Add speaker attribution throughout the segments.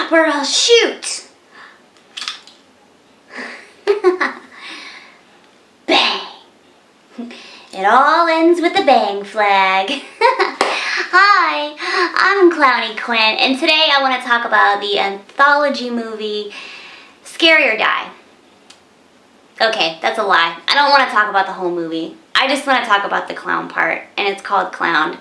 Speaker 1: stop or I'll shoot. Bang. It all ends with a bang flag. Hi, I'm Clowny Quin, and today I want to talk about the anthology movie Scary or Die. Okay, that's a lie. I don't want to talk about the whole movie. I just want to talk about the clown part, and it's called Clowned.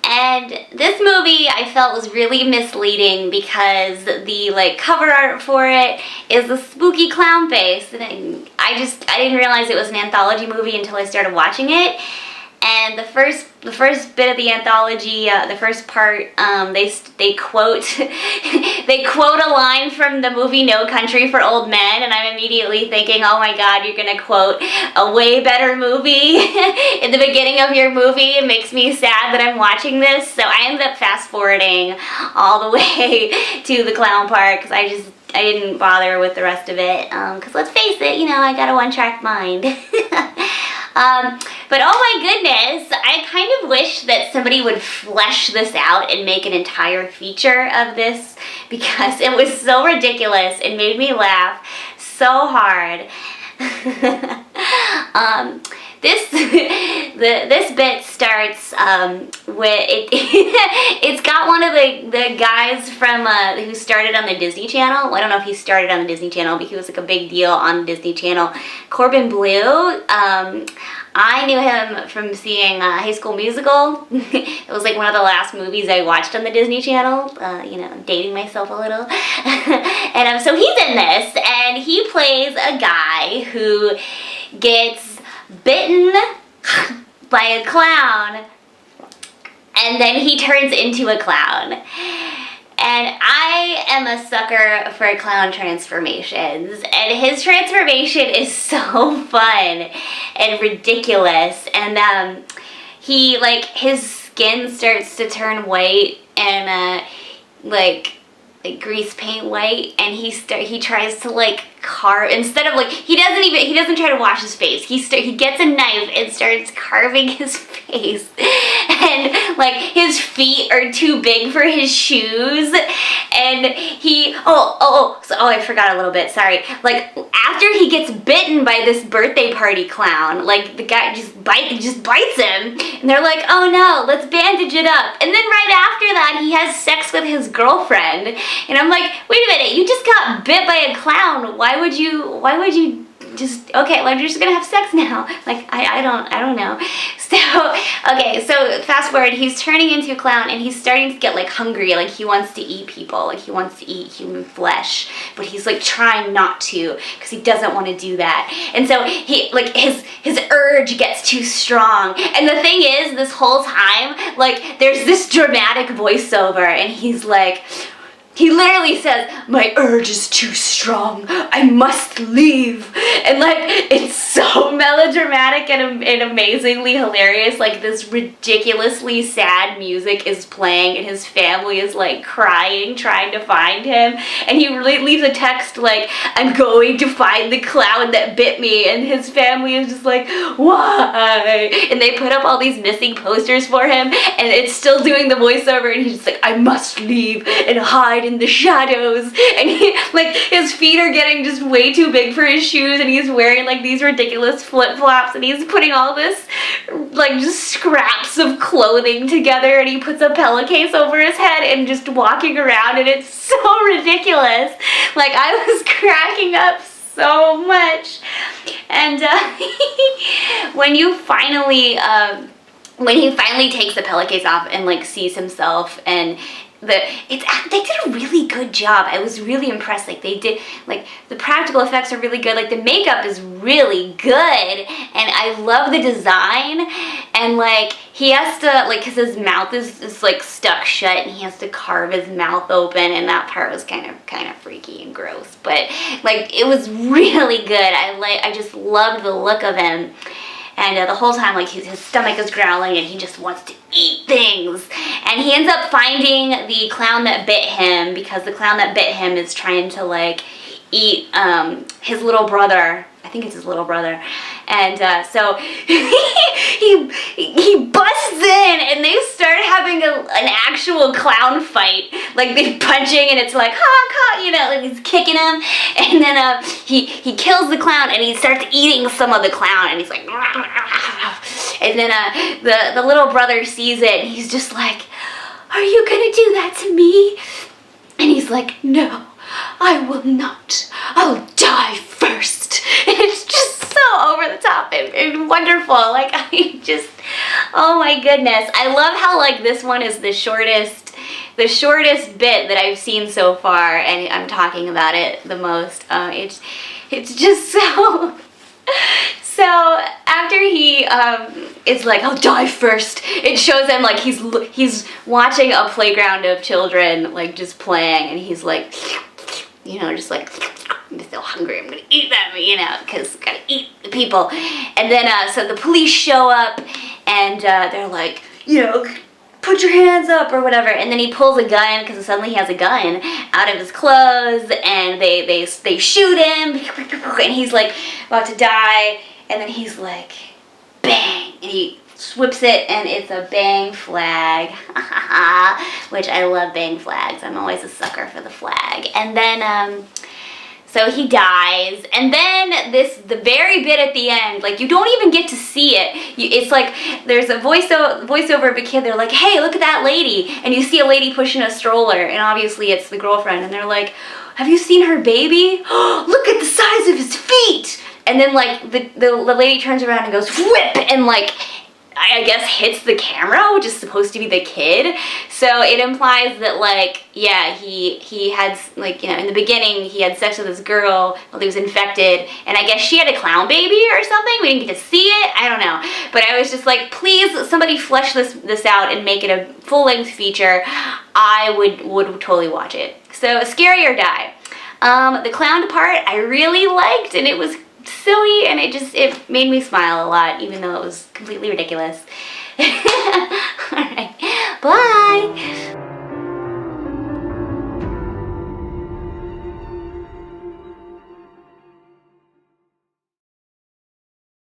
Speaker 1: And this movie I felt was really misleading because the cover art for it is a spooky clown face, and I didn't realize it was an anthology movie until I started watching it. And the first bit of the anthology, the first part, they quote they quote a line from the movie No Country for Old Men, and I'm immediately thinking, oh my God, you're gonna quote a way better movie in the beginning of your movie. It makes me sad that I'm watching this, so I ended up fast forwarding all the way to the clown part because I didn't bother with the rest of it. Because let's face it, I got a one-track mind. But oh my goodness, I kind of wish that somebody would flesh this out and make an entire feature of this because it was so ridiculous and made me laugh so hard. This bit starts with it's got one of the guys from who started on the Disney Channel. Well, I don't know if he started on the Disney Channel, but he was like a big deal on the Disney Channel. Corbin Bleu. I knew him from seeing High School Musical. It was like one of the last movies I watched on the Disney Channel. Dating myself a little. And so he's in this, and he plays a guy who gets bitten by a clown, and then he turns into a clown. And I am a sucker for clown transformations, and his transformation is so fun and ridiculous. And his skin starts to turn white and like grease paint white, and he tries to carve, instead of he doesn't try to wash his face. He gets a knife and starts carving his face, and his feet are too big for his shoes, and I forgot a little bit, sorry. After he gets bitten by this birthday party clown, the guy just bites him, and they're like, oh no, let's bandage it up. And then right after that, he has sex with his girlfriend, and I'm like, wait a minute, you just got bit by a clown. Why would you just, okay, well, you're just gonna have sex now. I don't know. So fast forward, he's turning into a clown, and he's starting to get hungry, he wants to eat people, he wants to eat human flesh, but he's trying not to because he doesn't want to do that. And so he his urge gets too strong. And the thing is, this whole time, there's this dramatic voiceover, and he literally says, my urge is too strong, I must leave. And it's so melodramatic and amazingly hilarious. This ridiculously sad music is playing, and his family is crying, trying to find him. And he really leaves a text I'm going to find the clown that bit me. And his family is just why? And they put up all these missing posters for him, and it's still doing the voiceover, and he's just I must leave and hide in the shadows. And he his feet are getting just way too big for his shoes, and he's wearing these ridiculous flip-flops, and he's putting all this just scraps of clothing together, and he puts a pillowcase over his head and just walking around, and it's so ridiculous. I was cracking up so much. And when he finally takes the pillowcase off and sees himself, and they did a really good job. I was really impressed. They did the practical effects are really good. The makeup is really good, and I love the design. And he has to because his mouth is stuck shut, and he has to carve his mouth open, and that part was kind of freaky and gross. But it was really good. I just loved the look of him. And the whole time, his stomach is growling, and he just wants to eat things. And he ends up finding the clown that bit him, because the clown that bit him is trying to, eat his little brother I think it's his little brother. And so he busts in and they start having an actual clown fight. Like they're punching and it's like, ha, you know, like he's kicking him. And then he kills the clown and he starts eating some of the clown and he's like, and then the little brother sees it and he's just like, are you gonna do that to me? And he's like, no, I will not. I'll die first. And it's just so over the top and wonderful. Like, I just, oh my goodness. I love how like this one is the shortest bit that I've seen so far, and I'm talking about it the most. It's just so. So after he is like, I'll die first, it shows him like he's watching a playground of children like just playing, and he's like, you know, just like, I'm so hungry, I'm gonna eat them, you know, because gotta eat the people. And then so the police show up and they're like, you know, put your hands up or whatever. And then he pulls a gun, because suddenly he has a gun out of his clothes, and they shoot him, and he's like about to die. And then he's like, bang, and he whips it, and it's a bang flag, which I love bang flags. I'm always a sucker for the flag. And then, so he dies, and then the very bit at the end, like you don't even get to see it. It's like there's a voiceover of a kid. They're like, hey, look at that lady, and you see a lady pushing a stroller, and obviously it's the girlfriend, and they're like, have you seen her baby? Look at the size of his feet. And then like the lady turns around and goes whip, and like I guess hits the camera, which is supposed to be the kid. So it implies that like, yeah, he had like, you know, in the beginning he had sex with this girl while he was infected, and I guess she had a clown baby or something. We didn't get to see it. I don't know. But I was just like, please somebody flesh this out and make it a full-length feature. I would totally watch it. So Scary or Die. The clown part I really liked, and it was silly, and it made me smile a lot, even though it was completely ridiculous.